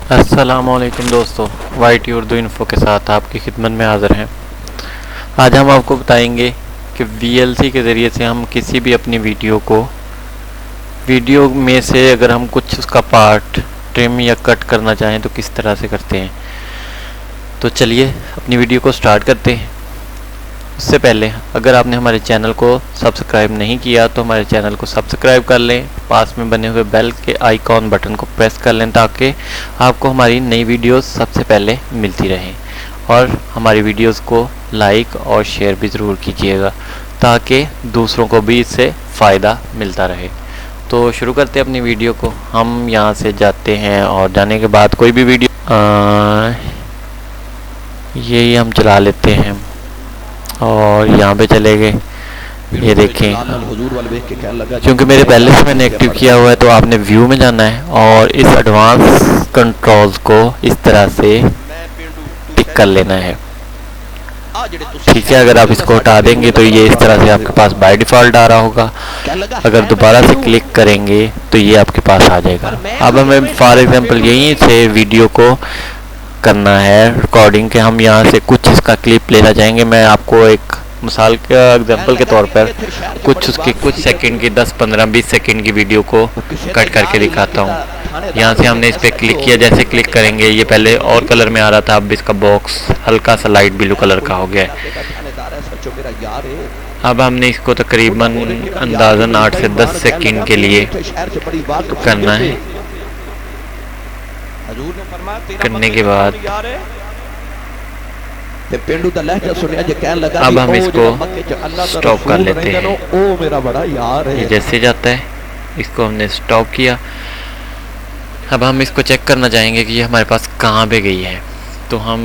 अस्सलामुअलैकुम दोस्तों, YT Urdu info के साथ आपकी खिदमत में हाज़िर हैं। आज हम आपको बताएंगे कि वीएलसी के ज़रिए से हम किसी भी अपनी वीडियो में से अगर हम कुछ उसका पार्ट ट्रिम या कट करना चाहें तो किस तरह से करते हैं। तो चलिए अपनी वीडियो को स्टार्ट करते हैं। उससे पहले अगर आपने हमारे चैनल को सब्सक्राइब नहीं किया तो हमारे चैनल को सब्सक्राइब कर लें, पास में बने हुए बेल के आइकॉन बटन को प्रेस कर लें ताकि आपको हमारी नई वीडियोस सबसे पहले मिलती रहें। और हमारी वीडियोस को लाइक और शेयर भी ज़रूर कीजिएगा ताकि दूसरों को भी इससे फ़ायदा मिलता रहे। तो शुरू करते हैं अपनी वीडियो को। हम यहाँ से जाते हैं और जाने के बाद कोई भी वीडियो यही हम चला लेते हैं और यहाँ पे चले गए। ये देखें, क्योंकि मेरे पहले से मैंने एक्टिव किया हुआ है तो आपने व्यू में जाना है और इस एडवांस कंट्रोल्स को इस तरह से टिक कर लेना है। ठीक है, अगर आप इसको हटा देंगे तो ये इस तरह से आपके पास बाय डिफ़ॉल्ट आ रहा होगा। अगर दोबारा से क्लिक करेंगे तो ये आपके पास आ जाएगा। अब हमें फॉर एग्जांपल यहीं से वीडियो को करना है रिकॉर्डिंग के, हम यहाँ से कुछ इसका क्लिप लेना चाहेंगे। मैं आपको एक मिसाल का एग्जांपल के तौर पर कुछ सेकंड की 10, 15, 20 सेकंड की वीडियो को कट करके दिखाता हूँ। यहाँ से हमने इस पर क्लिक किया, जैसे क्लिक करेंगे ये पहले और कलर में आ रहा था, अब इसका बॉक्स हल्का सा लाइट ब्लू कलर का हो गया है। अब हमने इसको तकरीबन अंदाज़न 8 से 10 सेकंड के लिए करना है। करने के बाद अब हम इसको स्टॉप कर लेते हैं। ये जैसे जाता है इसको हमने स्टॉप किया। अब हम इसको चेक करना चाहेंगे कि ये हमारे पास कहाँ पे गई है। तो हम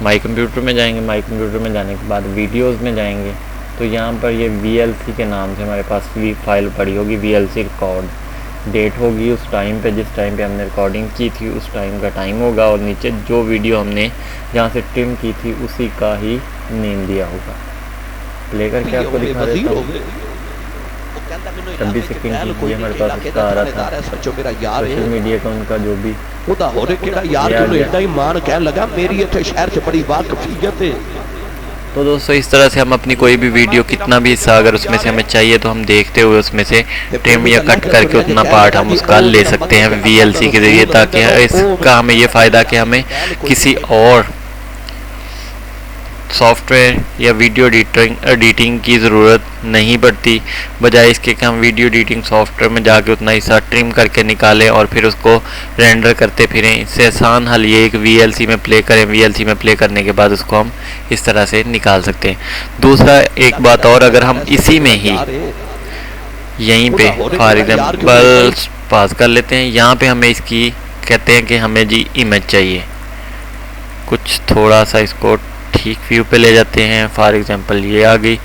माई कंप्यूटर में जाएंगे। माई कंप्यूटर में जाने के बाद वीडियोस में जाएंगे तो यहाँ पर ये VLC के नाम से हमारे पास फाइल पड़ी होगी। VLC रिकॉर्ड डेट होगी उस टाइम पे जिस टाइम पे हमने रिकॉर्डिंग की थी, उस टाइम का टाइम होगा और नीचे जो वीडियो हमने जहाँ से ट्रिम की थी उसी का ही नेम दिया होगा। प्ले करके आपको दिखा देता हूँ। 26 सेकंड की हमारे पास उसका आ रहा था सोशल मीडिया का उनका जो भी तो दोस्तों इस तरह से हम अपनी कोई भी वीडियो कितना भी हिस्सा अगर उसमें से हमें चाहिए तो हम देखते हुए उसमें से ट्रिम या कट करके उतना पार्ट हम उसका ले सकते हैं VLC के ज़रिए, ताकि इसका हमें ये फ़ायदा कि हमें किसी और सॉफ्टवेयर या वीडियो एडिटिंग की ज़रूरत नहीं पड़ती। बजाय इसके कि हम वीडियो एडिटिंग सॉफ्टवेयर में जाके उतना हिस्सा ट्रिम करके निकालें और फिर उसको रेंडर करते फिरें, इससे आसान हल ये एक VLC में प्ले करें। VLC में प्ले करने के बाद उसको हम इस तरह से निकाल सकते हैं। दूसरा एक बात और, अगर हम इसी में ही यहीं पे फॉर एग्जाम्पल पास कर लेते हैं, यहाँ पे हमें इसकी कहते हैं कि हमें जी इमेज चाहिए, कुछ थोड़ा सा इसको ठीक व्यू पे ले जाते हैं। फॉर एग्जांपल ये आ गई।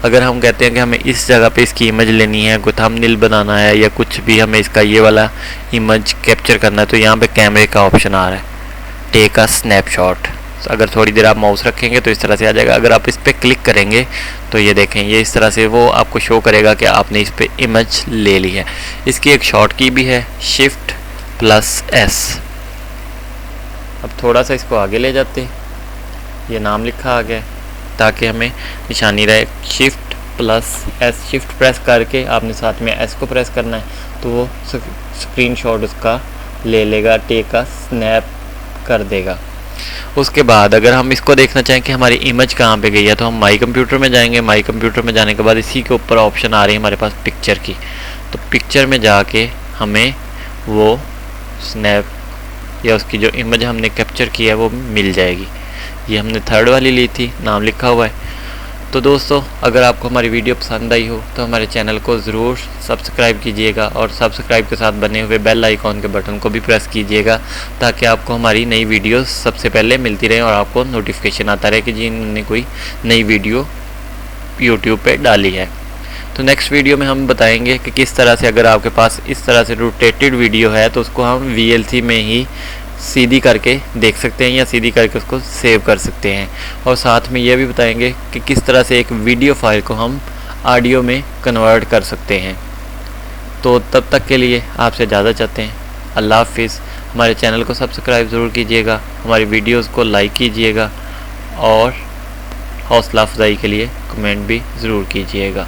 अगर हम कहते हैं कि हमें इस जगह पे इसकी इमेज लेनी है, कोई थंबनेल बनाना है या कुछ भी हमें इसका ये वाला इमेज कैप्चर करना है तो यहाँ पे कैमरे का ऑप्शन आ रहा है, टेक अ स्नैपशॉट। अगर थोड़ी देर आप माउस रखेंगे तो इस तरह से आ जाएगा। अगर आप इस पर क्लिक करेंगे तो ये देखें, ये इस तरह से वो आपको शो करेगा कि आपने इस पर इमेज ले ली है। इसकी एक शॉर्ट की भी है, Shift+S। अब थोड़ा सा इसको आगे ले जाते हैं, ये नाम लिखा आ गया ताकि हमें निशानी रहे। Shift+S, शिफ्ट प्रेस करके आपने साथ में S को प्रेस करना है तो वो स्क्रीनशॉट उसका ले लेगा, टेक अ स्नैप कर देगा। उसके बाद अगर हम इसको देखना चाहें कि हमारी इमेज कहाँ पे गई है तो हम माई कंप्यूटर में जाएंगे। माई कंप्यूटर में जाने के बाद इसी के ऊपर ऑप्शन आ रही है हमारे पास पिक्चर की, तो पिक्चर में जाके हमें वो स्नैप या उसकी जो इमेज हमने कैप्चर की है वो मिल जाएगी। ये हमने थर्ड वाली ली थी, नाम लिखा हुआ है। तो दोस्तों अगर आपको हमारी वीडियो पसंद आई हो तो हमारे चैनल को ज़रूर सब्सक्राइब कीजिएगा और सब्सक्राइब के साथ बने हुए बेल आइकॉन के बटन को भी प्रेस कीजिएगा ताकि आपको हमारी नई वीडियो सबसे पहले मिलती रहे और आपको नोटिफिकेशन आता रहे कि जी इन्होंने कोई नई वीडियो यूट्यूब पे डाली है। तो नेक्स्ट वीडियो में हम बताएंगे कि किस तरह से अगर आपके पास इस तरह से रोटेटेड वीडियो है तो उसको हम VLC में ही सीधी करके देख सकते हैं या सीधी करके उसको सेव कर सकते हैं। और साथ में ये भी बताएंगे कि किस तरह से एक वीडियो फाइल को हम ऑडियो में कन्वर्ट कर सकते हैं। तो तब तक के लिए आपसे इजाज़त चाहते हैं। अल्लाह हाफिज़। हमारे चैनल को सब्सक्राइब ज़रूर कीजिएगा, हमारी वीडियोस को लाइक कीजिएगा और हौसला अफजाई के लिए कमेंट भी ज़रूर कीजिएगा।